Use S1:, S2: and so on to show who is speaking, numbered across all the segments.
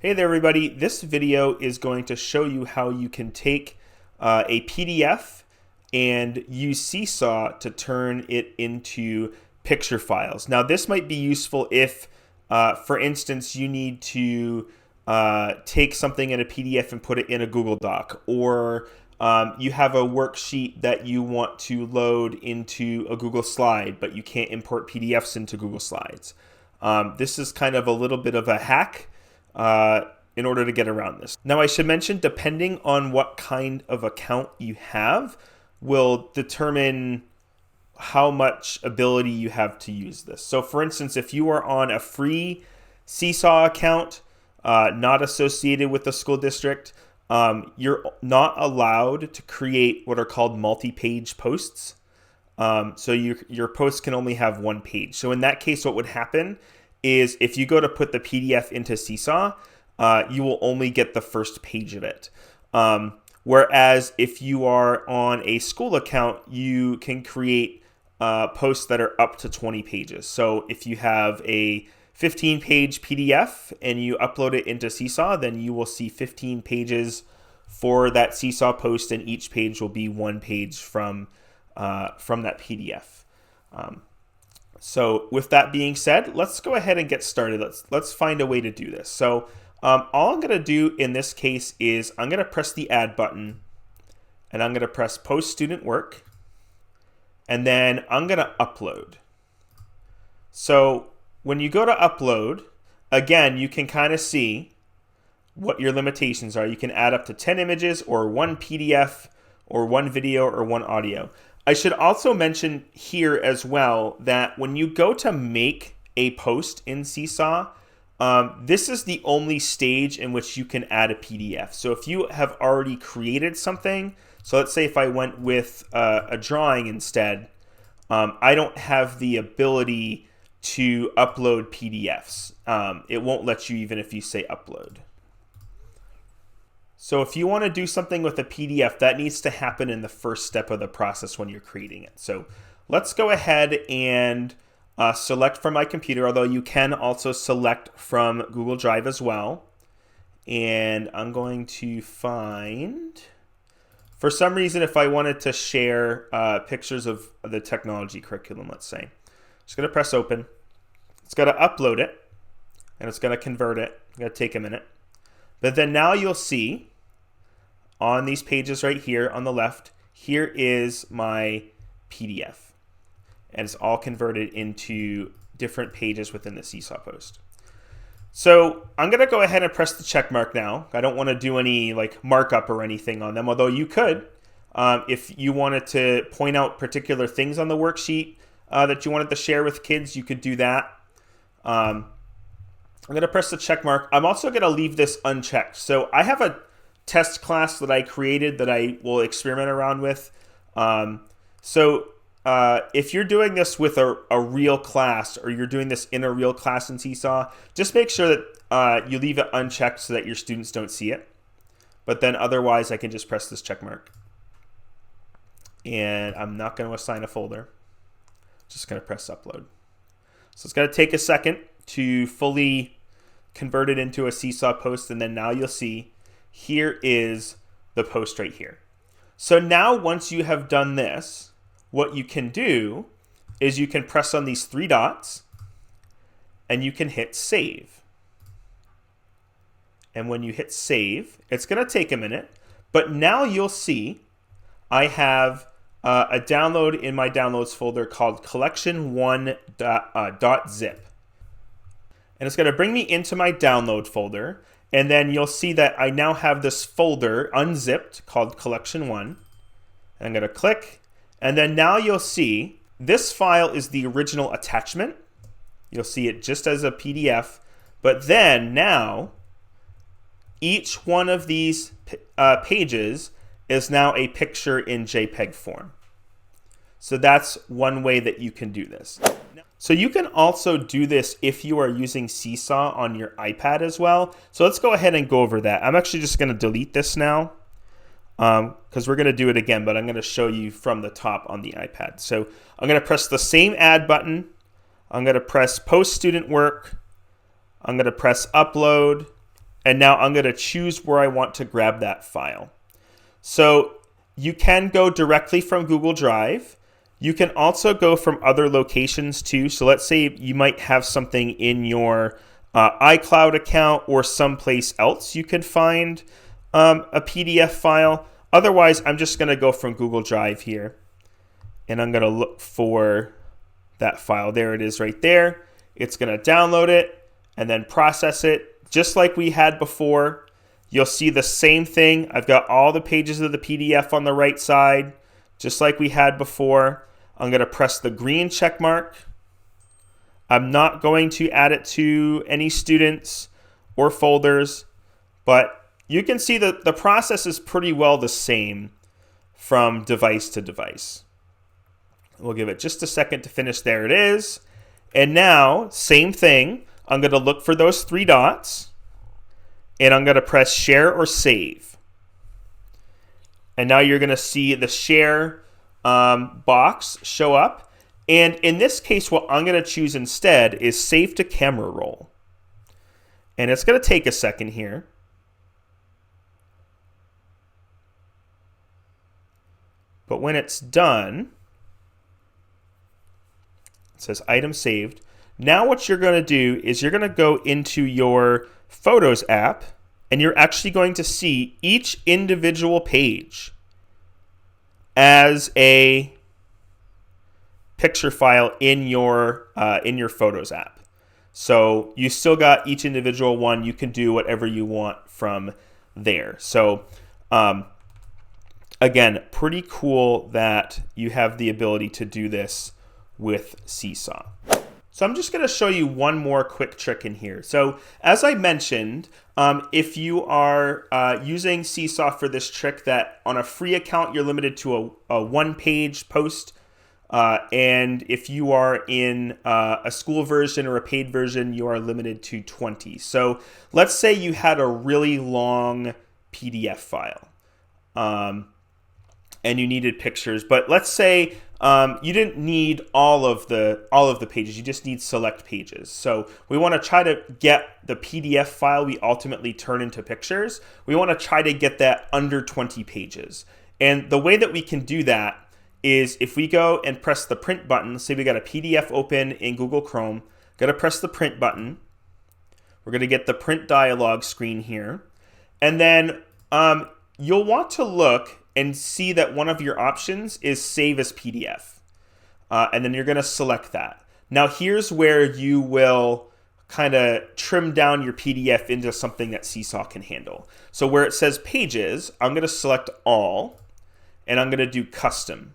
S1: Hey there everybody, this video is going to show you how you can take a PDF and use Seesaw to turn it into picture files. Now this might be useful if, for instance, you need to take something in a PDF and put it in a Google Doc, or you have a worksheet that you want to load into a Google Slide, but you can't import PDFs into Google Slides. This is kind of a little bit of a hack in order to get around this. Now I should mention, depending on what kind of account you have, will determine how much ability you have to use this. So for instance, if you are on a free Seesaw account, not associated with the school district, you're not allowed to create what are called multi-page posts. So your post can only have one page. So in that case, what would happen is if you go to put the PDF into Seesaw, you will only get the first page of it. Whereas if you are on a school account, you can create posts that are up to 20 pages. So if you have a 15-page PDF and you upload it into Seesaw, then you will see 15 pages for that Seesaw post, and each page will be one page from that PDF. So with that being said, let's go ahead and get started. Let's find a way to do this. So all I'm going to do in this case is I'm going to press the add button, and I'm going to press post student work, and then I'm going to upload. So when you go to upload, again, you can kind of see what your limitations are. You can add up to 10 images or one PDF or one video or one audio. I should also mention here as well that when you go to make a post in Seesaw, this is the only stage in which you can add a PDF. So if you have already created something, so let's say if I went with a drawing instead, I don't have the ability to upload PDFs. It won't let you even if you say upload. So if you want to do something with a PDF, that needs to happen in the first step of the process when you're creating it. So let's go ahead and select from my computer, although you can also select from Google Drive as well. And I'm going to find, for some reason, if I wanted to share pictures of the technology curriculum, let's say, I'm just going to press open. It's going to upload it, and it's going to convert it. It's going to take a minute. But then now you'll see on these pages right here on the left, here is my PDF. And it's all converted into different pages within the Seesaw post. So I'm going to go ahead and press the check mark now. I don't want to do any like markup or anything on them, although you could. If you wanted to point out particular things on the worksheet that you wanted to share with kids, you could do that. I'm going to press the check mark. I'm also going to leave this unchecked. So I have a test class that I created that I will experiment around with. If you're doing this with a real class, or you're doing this in a real class in Seesaw, just make sure that you leave it unchecked so that your students don't see it. But then otherwise, I can just press this check mark. And I'm not going to assign a folder. Just going to press upload. So it's going to take a second to fully convert it into a Seesaw post, and then now you'll see here is the post right here. So now once you have done this, what you can do is you can press on these three dots and you can hit save. And when you hit save, it's going to take a minute, but now you'll see I have a download in my downloads folder called collection1.zip. And it's going to bring me into my download folder. And then you'll see that I now have this folder unzipped called collection1. And I'm going to click. And then now you'll see this file is the original attachment. You'll see it just as a PDF. But then now each one of these pages is now a picture in JPEG form. So that's one way that you can do this. So you can also do this if you are using Seesaw on your iPad as well. So let's go ahead and go over that. I'm actually just going to delete this now because we're going to do it again, but I'm going to show you from the top on the iPad. So I'm going to press the same add button. I'm going to press post student work. I'm going to press upload. And now I'm going to choose where I want to grab that file. So you can go directly from Google Drive. You can also go from other locations too. So let's say you might have something in your iCloud account or someplace else you can find a PDF file. Otherwise, I'm just going to go from Google Drive here. And I'm going to look for that file. There it is right there. It's going to download it and then process it just like we had before. You'll see the same thing. I've got all the pages of the PDF on the right side, just like we had before. I'm going to press the green check mark. I'm not going to add it to any students or folders, but you can see that the process is pretty well the same from device to device. We'll give it just a second to finish. There it is. And now, same thing. I'm going to look for those three dots, and I'm going to press share or save. And now you're going to see the share box show up. And in this case, what I'm going to choose instead is save to camera roll. And it's going to take a second here. But when it's done, it says item saved. Now what you're going to do is you're going to go into your Photos app, and you're actually going to see each individual page as a picture file in your Photos app. So you still got each individual one. You can do whatever you want from there. So again, pretty cool that you have the ability to do this with Seesaw. So I'm just going to show you one more quick trick in here. So as I mentioned, if you are using Seesaw for this trick, that on a free account, you're limited to a one-page post. And if you are in a school version or a paid version, you are limited to 20. So let's say you had a really long PDF file and you needed pictures, but let's say you didn't need all of the pages. You just need select pages. So we want to try to get the PDF file we ultimately turn into pictures. We want to try to get that under 20 pages. And the way that we can do that is if we go and press the print button. Say we got a PDF open in Google Chrome. Got to press the print button. We're going to get the print dialog screen here. And then you'll want to look and see that one of your options is Save as PDF. And then you're going to select that. Now here's where you will kind of trim down your PDF into something that Seesaw can handle. So where it says Pages, I'm going to select All, and I'm going to do Custom.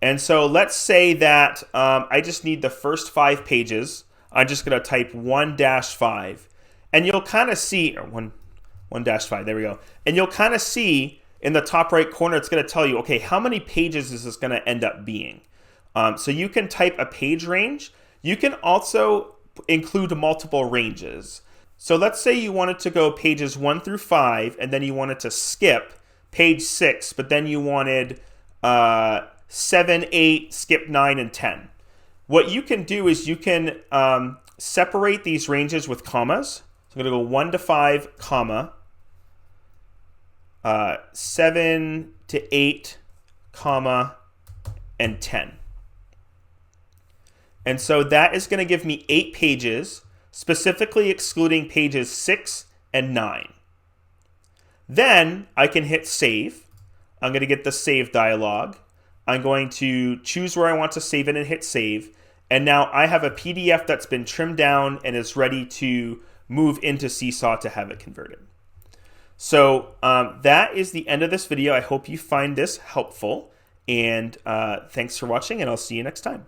S1: And so let's say that I just need the first 5 pages. I'm just going to type 1-5. And you'll kind of see, or 1-5, there we go. And you'll kind of see in the top right corner, it's going to tell you, okay, how many pages is this going to end up being? So you can type a page range. You can also include multiple ranges. So let's say you wanted to go pages 1 through 5, and then you wanted to skip page 6, but then you wanted 7, 8, skip 9, and 10. What you can do is you can separate these ranges with commas. So I'm going to go 1 to 5, comma, 7 to 8, comma, and 10. And so that is going to give me 8 pages, specifically excluding pages 6 and 9. Then I can hit save. I'm going to get the save dialog. I'm going to choose where I want to save it and hit save. And now I have a PDF that's been trimmed down and is ready to move into Seesaw to have it converted. So that is the end of this video. I hope you find this helpful. And thanks for watching, and I'll see you next time.